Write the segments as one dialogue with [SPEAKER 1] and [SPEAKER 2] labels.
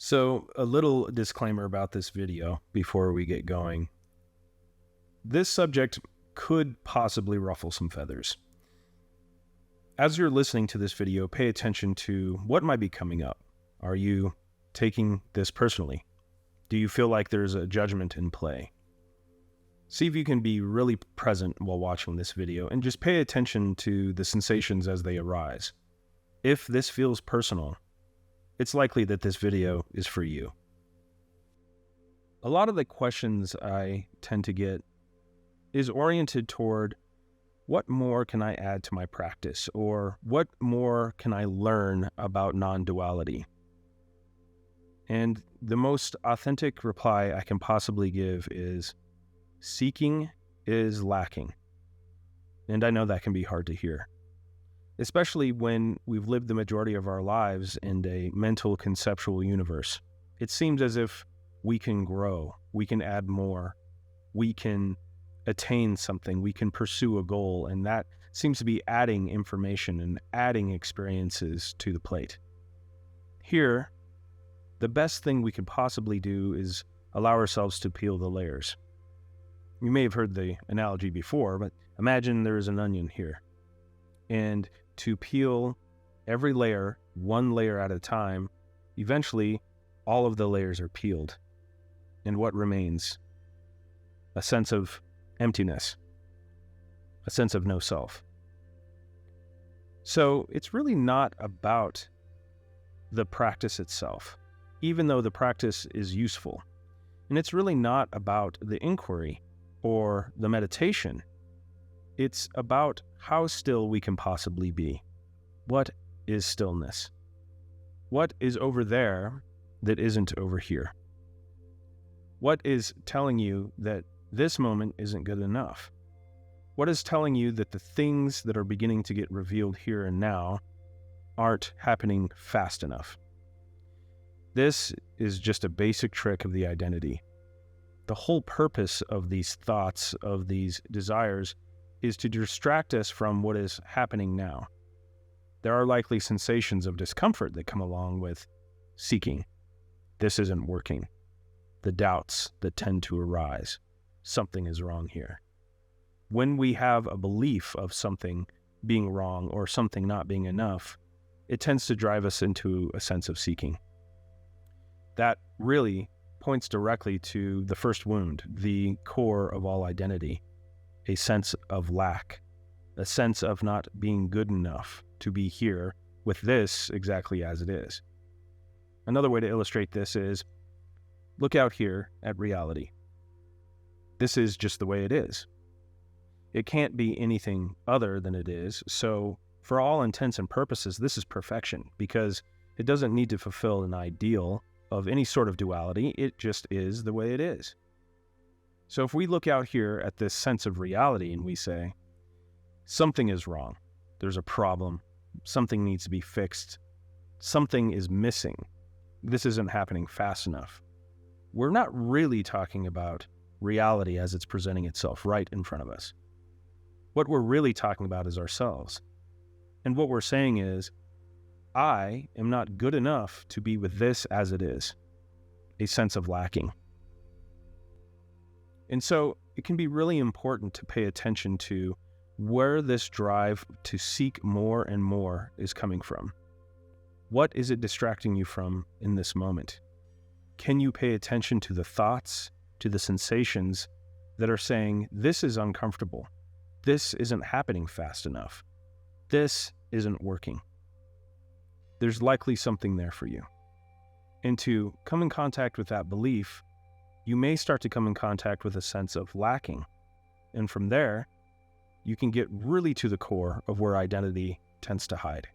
[SPEAKER 1] So, a little disclaimer about this video before we get going. This subject could possibly ruffle some feathers. As you're listening to this video, pay attention to what might be coming up. Are you taking this personally? Do you feel like there's a judgment in play? See if you can be really present while watching this video and just pay attention to the sensations as they arise. If this feels personal, it's likely that this video is for you. A lot of the questions I tend to get is oriented toward what more can I add to my practice, or what more can I learn about non-duality? And the most authentic reply I can possibly give is seeking is lacking. And I know that can be hard to hear, especially when we've lived the majority of our lives in a mental conceptual universe. It seems as if we can grow, we can add more, we can attain something, we can pursue a goal, and that seems to be adding information and adding experiences to the plate. Here, the best thing we could possibly do is allow ourselves to peel the layers. You may have heard the analogy before, but imagine there is an onion here. And to peel every layer, one layer at a time, eventually all of the layers are peeled. And what remains? A sense of emptiness, a sense of no self. So it's really not about the practice itself, even though the practice is useful. And it's really not about the inquiry or the meditation. It's about how still we can possibly be. What is stillness? What is over there that isn't over here? What is telling you that this moment isn't good enough? What is telling you that the things that are beginning to get revealed here and now aren't happening fast enough? This is just a basic trick of the identity. The whole purpose of these thoughts, of these desires, is to distract us from what is happening now. There are likely sensations of discomfort that come along with seeking. This isn't working. The doubts that tend to arise. Something is wrong here. When we have a belief of something being wrong or something not being enough, it tends to drive us into a sense of seeking. That really points directly to the first wound, the core of all identity. A sense of lack, a sense of not being good enough to be here with this exactly as it is. Another way to illustrate this is, look out here at reality. This is just the way it is. It can't be anything other than it is, so for all intents and purposes, this is perfection, because it doesn't need to fulfill an ideal of any sort of duality, it just is the way it is. So if we look out here at this sense of reality and we say, something is wrong, there's a problem, something needs to be fixed, something is missing, this isn't happening fast enough, we're not really talking about reality as it's presenting itself right in front of us. What we're really talking about is ourselves. And what we're saying is, I am not good enough to be with this as it is, a sense of lacking. And so it can be really important to pay attention to where this drive to seek more and more is coming from. What is it distracting you from in this moment? Can you pay attention to the thoughts, to the sensations that are saying, this is uncomfortable, this isn't happening fast enough, this isn't working? There's likely something there for you. And to come in contact with that belief, you may start to come in contact with a sense of lacking. And from there, you can get really to the core of where identity tends to hide.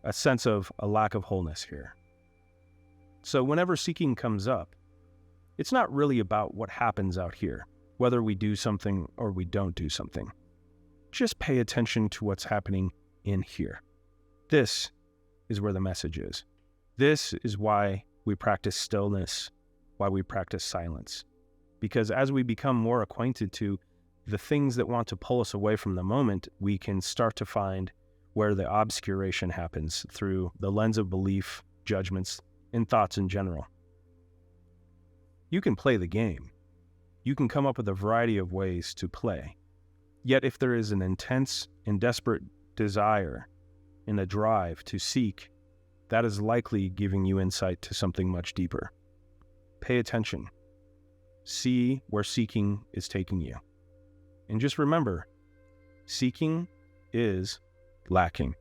[SPEAKER 1] A sense of a lack of wholeness here. So whenever seeking comes up, it's not really about what happens out here, whether we do something or we don't do something. Just pay attention to what's happening in here. This is where the message is. This is why we practice stillness, why we practice silence. Because as we become more acquainted to the things that want to pull us away from the moment, we can start to find where the obscuration happens through the lens of belief, judgments, in thoughts in general. You can play the game. You can come up with a variety of ways to play. Yet if there is an intense and desperate desire and a drive to seek, that is likely giving you insight to something much deeper. Pay attention. See where seeking is taking you. And just remember, seeking is lacking.